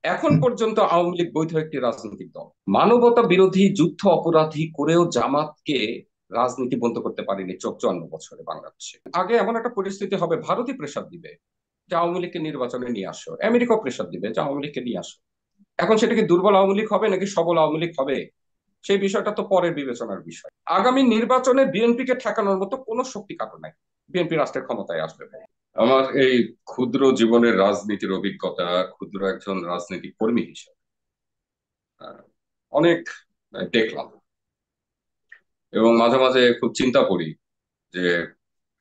এখন হুম। পর্যন্ত আওয়ামী লীগ বৈধ একটি রাজনৈতিক দল। মানবতা বিরোধী যুদ্ধ অপরাধী করেও জামাতকে রাজনীতি বন্ধ করতে পারেনি 54 বছরে বাংলাদেশে। আগে এমন একটা পরিস্থিতি হবে, ভারতই প্রেসার দিবে যে আওয়ামী লীগকে নির্বাচনে নিয়ে আসো, আমেরিকাও প্রেসার দিবে যে আওয়ামী লীগকে নিয়ে আসো। এখন সেটা কি দুর্বল আওয়ামী লীগ হবে নাকি সবল আওয়ামী লীগ হবে, সেই বিষয়টা তো পরের বিবেচনার বিষয়। আগামী নির্বাচনে বিএনপি কে ঠেকানোর মতো কোনো শক্তি কারণ নাই। বিএনপি রাষ্ট্রের ক্ষমতায় আসবে ভাই। আমার এই ক্ষুদ্র জীবনের রাজনীতির অভিজ্ঞতা, ক্ষুদ্র একজন রাজনৈতিক কর্মী হিসেবে আহ, অনেক দেখলাম, এবং মাঝে মাঝে খুব চিন্তা করি যে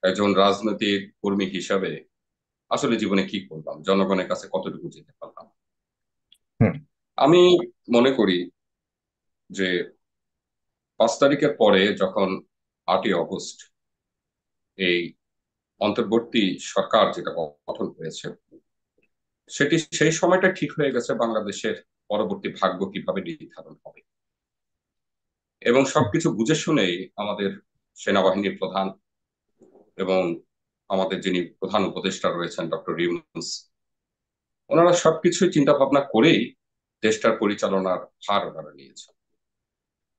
একজন রাজনৈতিক কর্মী হিসাবে আসলে জীবনে কি করলাম, জনগণের কাছে কতটুকু যেতে পারলাম। হুম। আমি মনে করি যে 5 তারিখের পরে যখন 8ই অগস্ট এই অন্তর্বর্তী সরকার যেটা গঠন হয়েছে, সেটি সেই সময়টা ঠিক হয়ে গেছে বাংলাদেশের পরবর্তী ভাগ্য কিভাবে নির্ধারণ হবে। এবং সবকিছু বুঝে শুনেই আমাদের সেনাবাহিনীর প্রধান এবং আমাদের যিনি প্রধান উপদেষ্টা রয়েছেন ডক্টর ইউনূস, ওনারা সবকিছু চিন্তা ভাবনা করেই দেশটার পরিচালনার ভার ওনারা নিয়েছেন।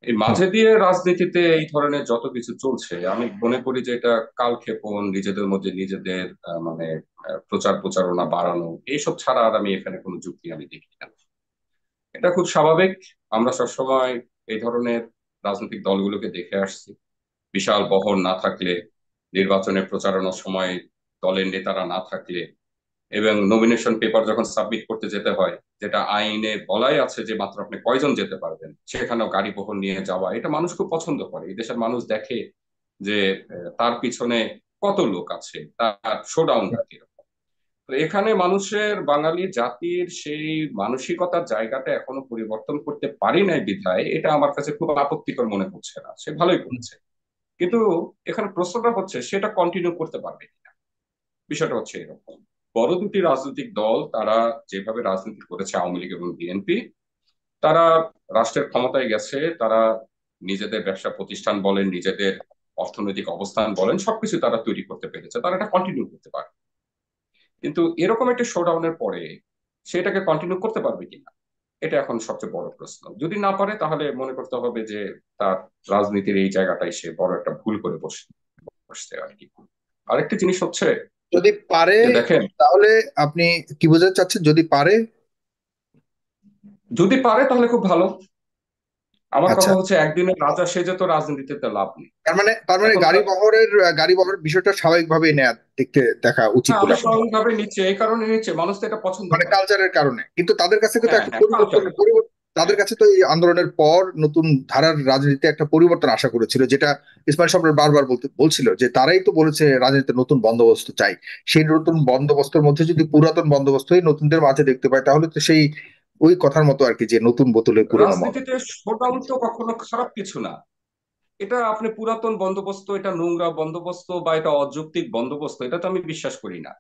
এই হুম। মাঝে দিয়ে রাজনীতিতে এই ধরনের যত কিছু চলছে, আমি মনে করি যে এটা কালক্ষেপণ, নিজেদের মধ্যে নিজেদের মানে প্রচার প্রচারণা বাড়ানো, এইসব ছাড়া আর আমি এখানে কোনো যুক্তি আমি দেখি না। এটা খুব স্বাভাবিক। আমরা সবসময় এই ধরনের রাজনৈতিক দলগুলোকে দেখে আসছি। বিশাল বহর না থাকলে, নির্বাচনের প্রচারণার সময় দলের নেতারা না থাকলে, এবং নমিনেশন পেপার যখন সাবমিট করতে যেতে হয়, যেটা আইনে বলাই আছে যে মাত্র আপনি কয়জন যেতে পারবেন, সেখানেও গাড়ি বহর নিয়ে যাওয়া, এটা মানুষ খুব পছন্দ করে। এই দেশের মানুষ দেখে যে তার পিছনে কত লোক আছে, তার শোডাউনটা কিরকম। তো এখানে মানুষের, বাঙালি জাতির সেই মানসিকতার জায়গাটা এখনো পরিবর্তন করতে পারি নাই বিধায় এটা আমার কাছে খুব আপত্তিকর মনে হচ্ছে না। সে ভালোই করেছে, কিন্তু এখানে প্রশ্নটা হচ্ছে সেটা কন্টিনিউ করতে পারবে কিনা। বিষয়টা হচ্ছে এরকম, বড় দুটি রাজনৈতিক দল তারা যেভাবে রাজনীতি করেছে, আওয়ামী লীগ এবং বিএনপি, তারা রাষ্ট্রের ক্ষমতায় গেছে, তারা নিজেদের ব্যবসা প্রতিষ্ঠান বলেন, নিজেদের অর্থনৈতিক অবস্থান বলেন, সবকিছু তারা তৈরি করতে পেরেছে, তারা এটা কন্টিনিউ করতে পারে। কিন্তু এরকম একটা শোডাউনের পরে সেটাকে কন্টিনিউ করতে পারবে কিনা, এটা এখন সবচেয়ে বড় প্রশ্ন। যদি না পারে তাহলে মনে করতে হবে যে তার রাজনীতির এই জায়গাটাই সে বড় একটা ভুল করে বসছে আর কি। আরেকটি জিনিস হচ্ছে যদি পারে যে দেখেন, তাহলে আপনি কি বোঝাতে চাচ্ছেন যদি পারে? যদি পারে তাহলে খুব ভালো। আমার আচ্ছা। কথা হচ্ছে একদিনের রাজা সেজে তো রাজনীতিতে লাভ নেই। তার মানে এখন গাড়ি বহরের বিষয়টা স্বাভাবিকভাবে নেয়া দেখতে দেখা উচিত হ্যাঁ, বলে আমরা আপনি বলেন। স্বাভাবিকভাবে নিচ্ছে, এই কারণে নিচ্ছে মানুষ তো এটা পছন্দ মানে করে। কালচারের কারণে, কিন্তু তাদের কাছে কিন্তু হ্যাঁ একটা হ্যাঁ, কালচার। তাদের হ্যাঁ কাছে তো এই আন্দোলনের পর নতুন ধারার রাজনীতিতে একটা পরিবর্তন আশা করেছিল, যেটা ইসমাইল সম্রাট বারবার বলছিল যে তারাই তো বলেছে রাজনীতিতে নতুন বন্দোবস্ত চাই। সেই নতুন বন্দোবস্তের মধ্যে যদি পুরাতন বন্দোবস্তই নতুনদের মাঝে দেখতে পায়, তাহলে তো সেই ওই কথার মতো আর কি, যে নতুন বোতলে পুরনো মদ। রাজনীতিতে শোডাউন তো কখনো খারাপ কিছু না। এটা আপনি পুরাতন বন্দোবস্ত, এটা নোংরা বন্দোবস্ত বা এটা অযৌক্তিক বন্দোবস্ত, এটা তো আমি বিশ্বাস করি না।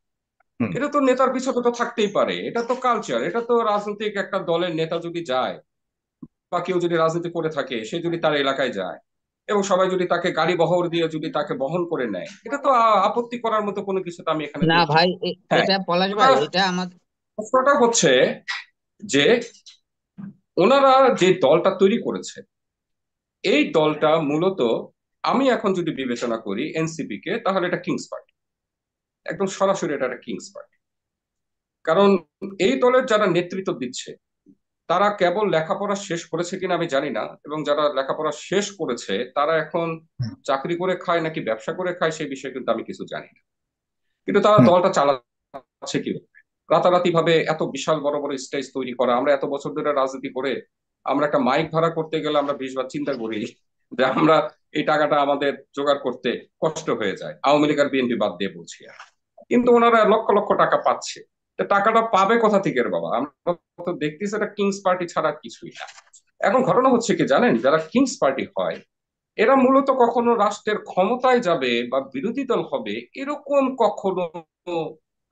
হুম। এটা তো নেতার পিছনে তো থাকতেই পারে, এটা তো কালচার, এটা তো রাজনৈতিক একটা দলের নেতা যদি যায় বা কেউ যদি রাজনীতি করে থাকে, সে যদি তার এলাকায় যায় এবং সবাই যদি তাকে গাড়ি বহর দিয়ে যদি তাকে বহন করে নেয়, এটা তো আপত্তি করার মতো কোনো কিছু তো আমি এখানে না দেখি ভাই, না। হ্যাঁ, এটা পলাশ ওটা ভাই, এটা আমাদের প্রশ্নটা হচ্ছে যে ওনারা যে দলটা তৈরি করেছে, এই দলটা মূলত, আমি এখন যদি বিবেচনা করি এনসিপি কে, তাহলে এটা কিংস পার্টি। একদম সরাসরি এটা একটা কিংস পার্টি। কারণ এই দলের যারা নেতৃত্ব দিচ্ছে, তারা কেবল লেখাপড়া শেষ করেছে কিনা আমি জানি না, এবং যারা লেখাপড়া শেষ করেছে তারা এখন চাকরি করে খায় নাকি ব্যবসা করে খায় সেই বিষয়ে কিন্তু আমি কিছু জানি না। কিন্তু তারা হুম। দলটা চালাচ্ছে কি, রাতারাতি ভাবে এত বিশাল বড় বড় স্টেজ তৈরি করা। আমরা এত বছর ধরে রাজনীতি করে আমরা একটা মাইক ভাড়া করতে গেলে আমরা 20 বার চিন্তা করি যে আমরা এই টাকাটা আমাদের জোগাড় করতে কষ্ট হয়ে যায়, আওয়ামী লীগ আর বিএনপি বাদ দিয়ে বলছি আর। কিন্তু ওনারা লক্ষ লক্ষ টাকা পাচ্ছে। তো টাকাটা পাবে কোথা থেকে রে বাবা? আমরা তো দেখতেছি এটা কিংস পার্টি ছাড়া কিছুই না। এখন ঘটনা হচ্ছে কি জানেন, যারা কিংস পার্টি হয় এরা মূলত কখনো রাষ্ট্রের ক্ষমতায় যাবে বা বিরোধী দল হবে এরকম কখনো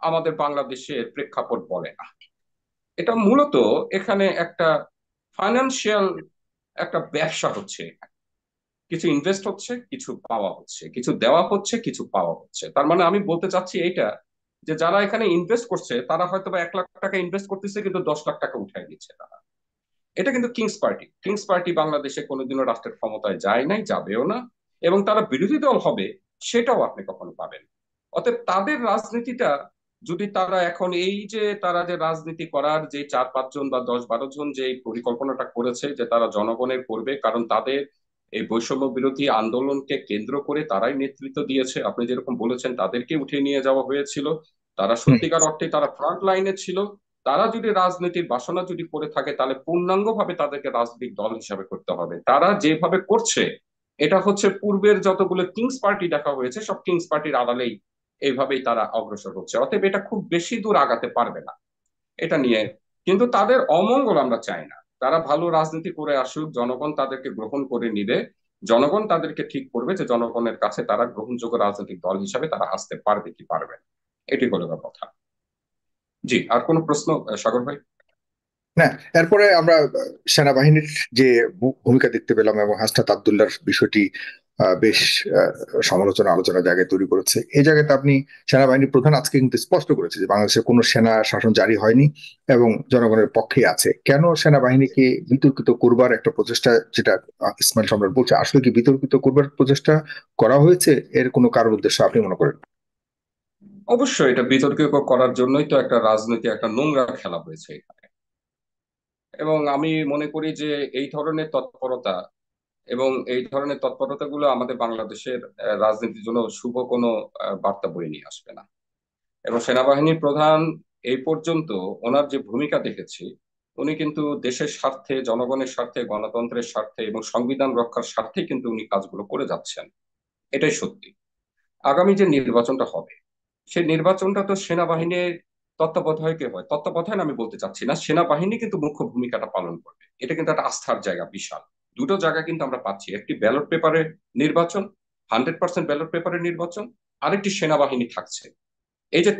আমাদের বাংলাদেশের প্রেক্ষাপট বলে না। এটা মূলত এখানে একটা ফাইন্যান্সিয়াল একটা ব্যবসা হচ্ছে। কিছু ইনভেস্ট হচ্ছে, কিছু পাওয়া হচ্ছে, কিছু দেওয়া হচ্ছে, কিছু পাওয়া হচ্ছে। তার মানে আমি বলতে চাচ্ছি এইটা, যে যারা এখানে ইনভেস্ট করছে তারা হয়তো বা 1 লাখ টাকা ইনভেস্ট করতেছে, কিন্তু 10 লাখ টাকা উঠাই দিচ্ছে তারা। এটা কিন্তু কিংস পার্টি বাংলাদেশে কোনোদিনও রাষ্ট্রের ক্ষমতায় যায় নাই, যাবেও না। এবং তারা বিরোধী দল হবে, সেটাও আপনি কখনো পাবেন। অতএব তাদের রাজনীতিটা, যদি তারা এখন এই যে তারা যে রাজনীতি করার যে 4-5 জন বা 10-12 জন যে এই পরিকল্পনাটা করেছে যে তারা জনগণের করবে, কারণ তাদের এই বৈষম্য বিরোধী আন্দোলনকে কেন্দ্র করে তারাই নেতৃত্ব দিয়েছে। আপনি যেরকম বলেছেন তাদেরকে উঠিয়ে নিয়ে যাওয়া হয়েছিল, তারা হুম। সত্যিকার অর্থে তারা ফ্রন্ট লাইনে ছিল। তারা যদি রাজনীতির বাসনা যদি করে থাকে, তাহলে পূর্ণাঙ্গ ভাবে তাদেরকে রাজনৈতিক দল হিসাবে করতে হবে। তারা যেভাবে করছে, এটা হচ্ছে পূর্বের যতগুলো কিংস পার্টি দেখা হয়েছে সব কিংস পার্টির আড়ালেই এইভাবেই তারা অগ্রসর হচ্ছে। অতএব এটা খুব বেশি দূর আগাতে পারবে না এটা নিয়ে। কিন্তু তাদের অমঙ্গল আমরা চাই না। তারা ভালো রাজনীতি করে আসুক, জনগণ তাদেরকে গ্রহণ করে নিবে। জনগণ তাদেরকে ঠিক করবে যে জনগণের কাছে তারা গ্রহণযোগ্য রাজনৈতিক দল হিসাবে তারা আসতে পারবে কি পারবে না। এটি হলো কথা। জি, আর কোনো প্রশ্ন, সাগর ভাই? না, এরপরে আমরা সেনাবাহিনীর যে ভূমিকা দেখতে পেলাম এবং হাসনাত আবদুল্লাহর বিষয়টি বেশ আহ, সমালোচনা আলোচনার জায়গায় তৈরি করেছে। এই জায়গাতে আপনি সেনাবাহিনীর প্রধান আজকে কিন্তু স্পষ্ট করেছে যে বাংলাদেশে কোনো সেনা শাসন জারি হয়নি এবং জনগণের পক্ষে আছে। কেন সেনাবাহিনীকে বিতর্কিত করবার একটা প্রচেষ্টা, যেটা ইসমাইল সম্রাট বলছে, আসলে কি বিতর্কিত করবার প্রচেষ্টা করা হয়েছে? এর কোনো কারণ উদ্দেশ্য আপনি মনে করেন? অবশ্যই এটা বিতর্ক করার জন্যই তো একটা রাজনীতি, একটা নোংরা খেলা হয়েছে এখানে। এবং আমি মনে করি যে এই ধরনের তৎপরতা এবং এই ধরনের তৎপরতাগুলো আমাদের বাংলাদেশের রাজনীতির জন্য শুভ কোনো বার্তা বয়ে নিয়ে আসবে না। এবং সেনাবাহিনীর প্রধান এই পর্যন্ত ওনার যে ভূমিকা দেখেছি, উনি কিন্তু দেশের স্বার্থে, জনগণের স্বার্থে, গণতন্ত্রের স্বার্থে এবং সংবিধান রক্ষার স্বার্থে কিন্তু উনি কাজগুলো করে যাচ্ছেন। এটাই সত্যি। আগামী যে নির্বাচনটা হবে, সেই নির্বাচনটা তো সেনাবাহিনীর তত্ত্বাবধায়কে হয়, তত্ত্বাবধায়ন আমি বলতে চাচ্ছি না, সেনাবাহিনী কিন্তু মুখ্য ভূমিকাটা পালন করবে। এটা কিন্তু একটা আস্থার জায়গা বিশাল। দুটো জায়গা কিন্তু আমরা পাচ্ছি, একটি ব্যালট পেপারের নির্বাচন, 100% ব্যালট পেপারের নির্বাচন, আরেকটি সেনাবাহিনী থাকছে। এই যে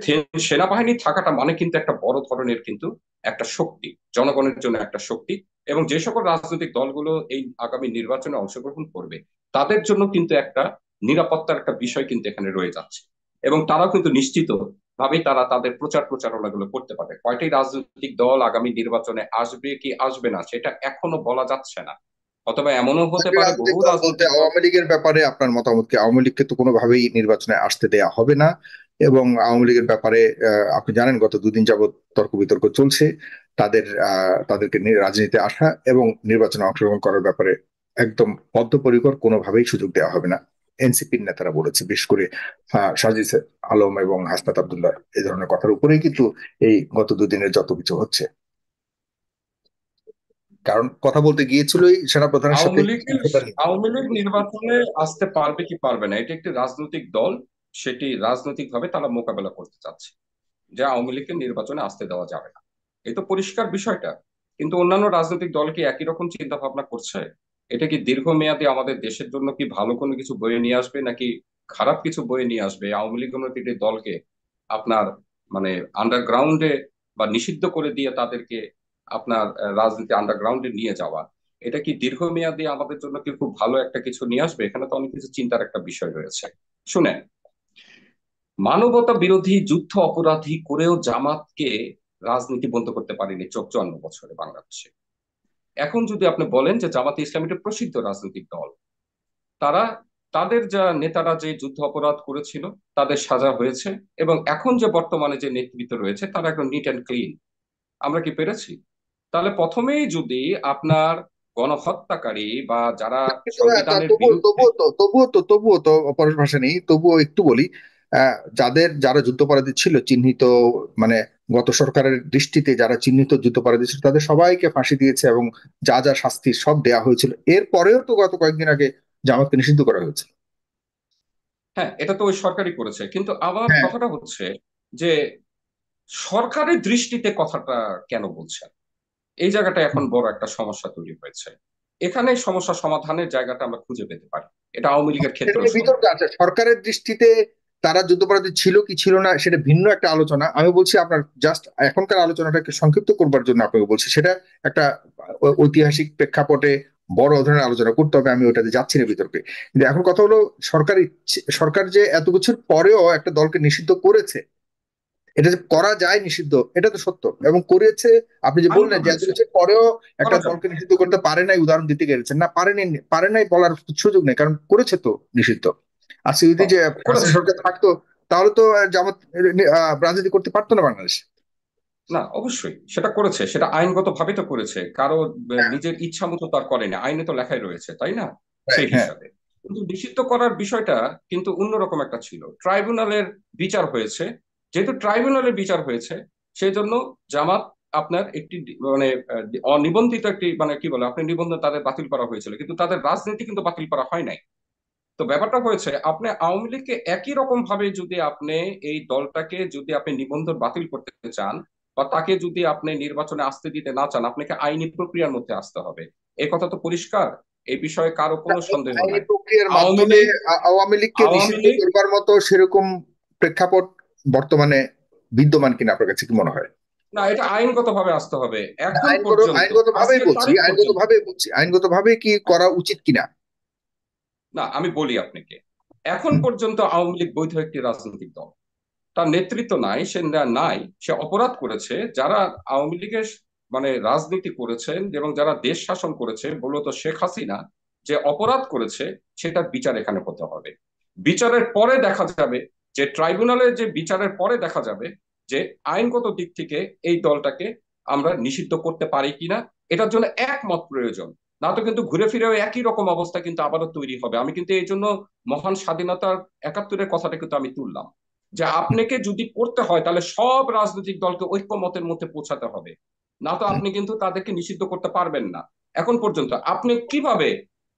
সেনাবাহিনী থাকাটা মানে কিন্তু একটা বড় ধরনের কিন্তু একটা শক্তি, জনগণের জন্য একটা শক্তি। এবং যে সকল রাজনৈতিক দলগুলো এই আগামী নির্বাচনে অংশগ্রহণ করবে, তাদের জন্য কিন্তু একটা নিরাপত্তার একটা বিষয় কিন্তু এখানে রয়ে যাচ্ছে। এবং তারাও কিন্তু নিশ্চিত ভাবেই তারা তাদের প্রচারণাগুলো করতে পারবে। কয়টি রাজনৈতিক দল আগামী নির্বাচনে আসবে কি আসবে না সেটা এখনো বলা যাচ্ছে না। অথবা এমনও হতে পারে রাজনৈতিক বহু দল বলতে রাজনৈতিক দল। আওয়ামী লীগের ব্যাপারে আপনার মতামত কি? আওয়ামী লীগকে তো কোনোভাবেই নির্বাচনে আসতে দেয়া হবে না। এবং আওয়ামী লীগের ব্যাপারে আপনি জানেন গত দুদিন যাবত তর্ক বিতর্ক চলছে তাদের, তাদেরকে রাজনীতিতে আসা এবং নির্বাচনে অংশগ্রহণ করার ব্যাপারে একদম বদ্ধপরিকর, কোনোভাবেই সুযোগ দেওয়া হবে না। এনসিপির নেতারা বলেছে, বিশেষ করে সাজিদ আলম এবং হাসনাত আবদুল্লাহ এই ধরনের কথার উপরেই কিন্তু এই গত দুদিনের যত কিছু হচ্ছে। কারণ কথা বলতে গিয়েছিলই সেনাপ্রধানের সাথে আওয়ামী লীগের সেটা নিয়ে। আওয়ামী লীগ নির্বাচনে আসতে পারবে কি পারবে না, এটি একটি রাজনৈতিক দল। সেটি রাজনৈতিক ভাবে তারা মোকাবেলা করতে চাচ্ছে যে আওয়ামী লীগকে নির্বাচনে আসতে দেওয়া যাবে না। এই তো পরিষ্কার বিষয়টা। কিন্তু অন্যান্য রাজনৈতিক দল কি একই রকম চিন্তা ভাবনা করছে? এটা কি দীর্ঘমেয়াদে আমাদের দেশের জন্য কি ভালো কোনো কিছু বয়ে নিয়ে আসবে, নাকি খারাপ কিছু বয়ে নিয়ে আসবে? আওয়ামী লীগ মতো একটি দলকে আপনার মানে আন্ডারগ্রাউন্ডে বা নিষিদ্ধ করে দিয়ে তাদেরকে আপনার রাজনীতি আন্ডারগ্রাউন্ডে নিয়ে যাওয়া, এটা কি দীর্ঘমেয়াদে আমাদের জন্য কি খুব ভালো একটা কিছু নিয়ে আসবে? এখানে তো অনেক কিছু চিন্তার একটা বিষয় রয়েছে। শুনেন, মানবতা বিরোধী যুদ্ধ অপরাধী করেও জামাতকে রাজনীতি বন্ধ করতে পারেনি 54 বছরে বাংলাদেশে। এখন যদি আপনি বলেন যে জামাতে ইসলামী একটা প্রসিদ্ধ রাজনৈতিক দল, তারা তাদের যা নেতারা যে যুদ্ধ অপরাধ করেছিল তাদের সাজা হয়েছে, এবং এখন যে বর্তমানে যে নেতৃত্ব রয়েছে তারা একদম নিট অ্যান্ড ক্লিন। আমরা কি পেরেছি? তাহলে প্রথমেই যদি আপনার গণহত্যাকারী বা যারা কিন্তু সংবিধানের তবুও বিরুদ্ধে। তবুও তো তবুও তো তবুও তো পরেশ ভাষা নেই, তবুও একটু বলি। যারা যুদ্ধাপরাধী ছিল চিহ্নিত, মানে গত সরকারের দৃষ্টিতে যারা চিহ্নিত যুদ্ধাপরাধী ছিল তাদের সবাইকে ফাঁসি দিয়েছে এবং যা যা শাস্তি সব দেয়া হয়েছিল। এরপরেও তো গত কয়েকদিন আগে জামাতকে নিষিদ্ধ করা হয়েছে। হ্যাঁ, এটা তো ওই সরকারই করেছে, কিন্তু আমার হ্যাঁ। কথাটা হচ্ছে যে সরকারের দৃষ্টিতে কথাটা কেন বলছেন? এই জায়গাটা এখন বড় একটা সমস্যা তৈরি হয়েছে। এখানে সমস্যা সমাধানের জায়গাটা আমরা খুঁজে পেতে পারি। এটা আওয়ামী লীগের সেটা ক্ষেত্রেও নিয়ে বিতর্ক সম্ভব। আছে। সরকারের দৃষ্টিতে তারা যুদ্ধাপরাধী ছিল কি ছিল না সেটা ভিন্ন একটা আলোচনা। আমি বলছি আপনার জাস্ট এখনকার আলোচনাটাকে সংক্ষিপ্ত করবার জন্য আপনাকে বলছি, সেটা একটা ঐতিহাসিক প্রেক্ষাপটে বড় ধরনের আলোচনা করতে হবে, আমি ওটাতে যাচ্ছি না বিতর্কে। কিন্তু এখন কথা হলো, সরকার যে এত কিছুর পরেও একটা দলকে নিষিদ্ধ করেছে, এটা যে করা যায় নিষিদ্ধ, এটা তো সত্য, এবং করেছে। আপনি যে আইন তো বললেন যে এত রয়েছে, কিছুর পরেও একটা করা যাবে। দলকে নিষিদ্ধ করতে পারে নাই, উদাহরণ দিতে গেছেন না, পারেনি, পারে নাই বলার সুযোগ নেই, কারণ করেছে তো নিষিদ্ধ। আজকে যদি যে হাসিনা করেছে। সরকার থাকতো, তাহলে তো জামাত রাজনীতি করতে পারতো না বাংলাদেশে। না, অবশ্যই সেটা করেছে, সেটা আইনগত ভাবে তো করেছে, কারো হ্যাঁ, নিজের ইচ্ছা মতো তো আর করেনি, আইনে তো লেখাই রয়েছে, তাই না? রাইট, সেই হ্যাঁ। হিসাবে কিন্তু নিষিদ্ধ করার বিষয়টা কিন্তু অন্যরকম একটা ছিল। ট্রাইব্যুনালের বিচার হয়েছে, যেহেতু ট্রাইব্যুনালের বিচার হয়েছে, সেই জন্য জামাত আপনার একটি মানে অনিবন্ধিত একটি মানে কি বলে আপনি নিবন্ধন তাদের বাতিল করা হয়েছিল, কিন্তু তাদের রাজনীতি কিন্তু বাতিল করা হয় নাই। তো ব্যাপারটা হয়েছে, আপনি আওয়ামী লীগকে একই রকম ভাবে যদি আপনি এই দলটাকে যদি আপনি নিবন্ধন বাতিল করতে চান, বা তাকে যদি আপনি নির্বাচনে আসতে দিতে না চান, আপনাকে আইনি প্রক্রিয়ার মধ্যে আসতে হবে। এই কথা তো পরিষ্কার, এই বিষয়ে কারো কোনো এই সন্দেহ আইনি নাই। প্রক্রিয়ার আওয়ামী মাধ্যমে লীগ আওয়ামী লীগকে আওয়ামী নিষিদ্ধ লীগ করবার মতো সেরকম প্রেক্ষাপট বর্তমানে বিদ্যমান কিনা আপনার কাছে কি মনে হয়? না, এটা আইনগত ভাবে আসতে হবে। এখন পর্যন্ত, আইনগত ভাবেই আজকের বলছি, তারিখ আইনগত পর্যন্ত। ভাবে বলছি, আইনগত ভাবে কি করা উচিত কিনা। না, আমি বলি আপনাকে, এখন হুম, পর্যন্ত আওয়ামী লীগ বৈধ একটি রাজনৈতিক দল। তার নেতৃত্ব নাই, সে নাই, সে অপরাধ করেছে। যারা আওয়ামী লীগের মানে রাজনীতি করেছেন এবং যারা দেশ শাসন করেছে, মূলত শেখ হাসিনা যে অপরাধ করেছে, সেটার বিচার এখানে হতে হবে। বিচারের পরে দেখা যাবে যে ট্রাইব্যুনালের যে বিচারের পরে দেখা যাবে যে আইনগত দিক থেকে এই দলটাকে আমরা নিষিদ্ধ করতে পারি কিনা। এটার জন্য একমত প্রয়োজন, না তো কিন্তু ঘুরে ফিরে ওই একই রকম অবস্থা কিন্তু আবারও তৈরি হবে। আমি কিন্তু এই জন্য মহান স্বাধীনতার একাত্তরের কথাটা কিন্তু আমি তুললাম, যে আপনাকে যদি করতে হয় তাহলে সব রাজনৈতিক দলকে ঐক্যমতের মধ্যে পৌঁছাতে হবে, না তো হুম, আপনি কিন্তু তাদেরকে নিষিদ্ধ করতে পারবেন না। এখন পর্যন্ত আপনি কিভাবে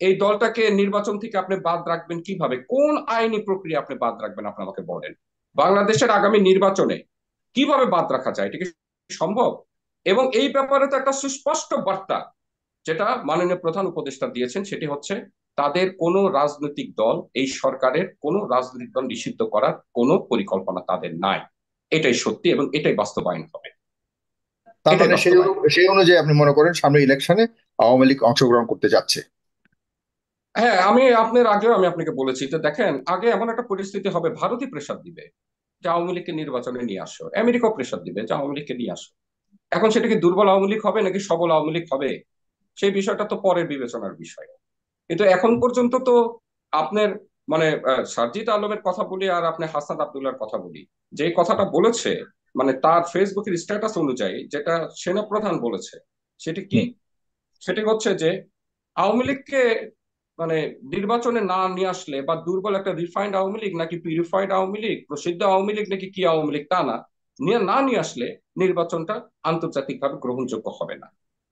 এই দলটাকে নির্বাচন থেকে আপনি বাদ রাখবেন, কিভাবে, কোন আইনি প্রক্রিয়া আপনি বাদ রাখবেন, আপনি আমাকে বলেন। বাংলাদেশের আগামী নির্বাচনে কিভাবে বাদ রাখা যায়, এটা কি সম্ভব? এবং এই ব্যাপারে তো একটা সুস্পষ্ট বার্তা যেটা মাননীয় প্রধান উপদেষ্টা দিয়েছেন, সেটি হচ্ছে তাদের কোনো রাজনৈতিক দল, এই সরকারের কোনো রাজনৈতিক দল নিষিদ্ধ করার কোনো পরিকল্পনা তাদের নাই। এটাই সত্যি এবং এটাই বাস্তবায়ন হবে। তার এটাই মানে বাস্তবায়ন। সেই অনুযায়ী আপনি মনে করেন সামনে ইলেকশনে আওয়ামী লীগ অংশগ্রহণ করতে যাচ্ছে? হ্যাঁ, আমি আপনার আগেও আমি আপনাকে বলেছি যে দেখেন, আগে এমন একটা পরিস্থিতি হবে, ভারতই প্রেসার দিবে যে আওয়ামী লীগকে নির্বাচনে নিয়ে আসো, আমেরিকাও প্রেসার দিবে যে আওয়ামী লীগকে নিয়ে আসো। এখন সেটা কি দুর্বল আওয়ামী লীগ হবে নাকি সবল আওয়ামী লীগ হবে, সেই বিষয়টা তো পরের বিবেচনার বিষয়। কিন্তু এখন পর্যন্ত তো আপনার মানে সারজিদ আলমের কথা বলি আর আপনি হাসান আব্দুল্লাহর কথা বলি, যে কথাটা বলেছে মানে তার ফেসবুকের স্ট্যাটাস অনুযায়ী যেটা সেনাপ্রধান বলেছে, সেটি কি? হুম, সেটি হচ্ছে যে আওয়ামী লীগকে মানে নির্বাচনে না নিয়ে আসলে, বা দুর্বল একটা রিফাইন্ড আওয়ামী লীগ নাকি পিউরিফাইড আওয়ামী লীগ, প্রসিদ্ধ আওয়ামী লীগ নাকি কি আওয়ামী লীগ, তা না, নিয়ে আসলে নির্বাচনটা আন্তর্জাতিকভাবে গ্রহণযোগ্য হবে না।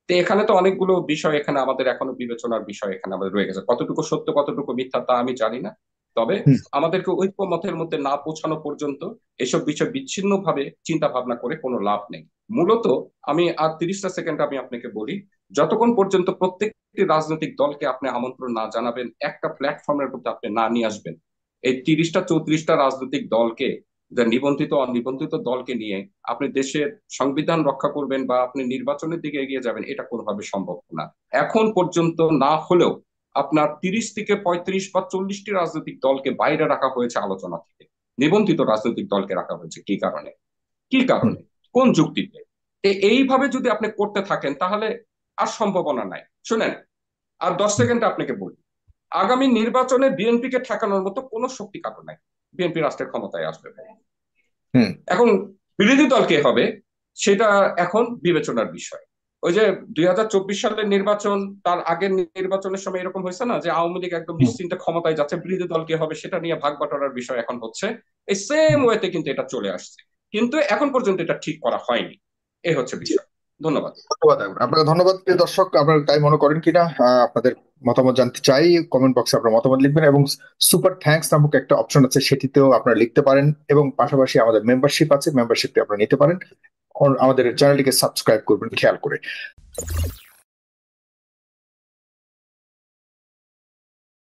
তো এখানে তো অনেকগুলো বিষয় এখানে আমাদের এখনো বিবেচনার বিষয় এখানে আমাদের রয়ে গেছে। কতটুকু সত্য কতটুকু মিথ্যা তা আমি জানি না, তবে হুম। আমাদেরকে ঐক্যমতের মধ্যে না পৌঁছানো পর্যন্ত এসব বিষয় বিচ্ছিন্ন ভাবে চিন্তা ভাবনা করে কোনো লাভ নেই। মূলত আমি আর 30টা সেকেন্ড আমি আপনাকে বলি, যতক্ষণ পর্যন্ত প্রত্যেকটি রাজনৈতিক দলকে আপনি আমন্ত্রণ না জানাবেন, একটা প্ল্যাটফর্মের মধ্যে আপনি না নিয়ে আসবেন, এই 30টা 34টা রাজনৈতিক দলকে, যা নিবন্ধিত অনিবন্ধিত দলকে নিয়ে আপনি দেশের সংবিধান রক্ষা করবেন বা আপনি নির্বাচনের দিকে এগিয়ে যাবেন, এটা কোনোভাবে সম্ভব না। এখন পর্যন্ত না হলেও আপনার 30 থেকে 35 বা 40টি রাজনৈতিক দলকে বাইরে রাখা হয়েছে আলোচনা থেকে, নিবন্ধিত রাজনৈতিক দলকে রাখা হয়েছে। কি কারণে? কি হুম। কারণে? কোন যুক্তিতে? এইভাবে যদি আপনি করতে থাকেন তাহলে আর সম্ভাবনা নাই। শুনেন, আর 10 সেকেন্ড আপনাকে বলি, আগামী নির্বাচনে বিএনপিকে ঠেকানোর মতো কোনো শক্তি কারণ নাই। বিএনপি রাষ্ট্রের ক্ষমতায় আসবে। হুম। এখন বিরোধী দল কে হবে সেটা এখন বিবেচনার বিষয়। ওই যে 2024 সালের নির্বাচন, তার আগের নির্বাচনের সময় এরকম হয়েছে না যে আওয়ামী লীগ একদম হুম। নিশ্চিন্তে ক্ষমতায় যাচ্ছে, বিরোধী দল কে হবে সেটা নিয়ে ভাগ বাটোয়ারার বিষয় এখন হচ্ছে। এই সেম ওয়েতে কিন্তু এটা চলে আসছে, কিন্তু এখন পর্যন্ত এটা ঠিক করা হয়নি। এই হচ্ছে বিষয়। ধন্যবাদ। ধন্যবাদ। আপনাকে ধন্যবাদ। প্রিয় দর্শক, আপনারা তাই মনে করেন কিনা আপনাদের মতামত জানতে চাই। কমেন্ট বক্সে আপনার মতামত লিখবেন, এবং সুপার থ্যাঙ্কস নামক একটা অপশন আছে, সেটিতেও আপনারা লিখতে পারেন, এবং পাশাপাশি আমাদের মেম্বারশিপ আছে, মেম্বারশিপটি আপনারা নিতে পারেন। আমাদের চ্যানেলটিকে সাবস্ক্রাইব করবেন খেয়াল করে।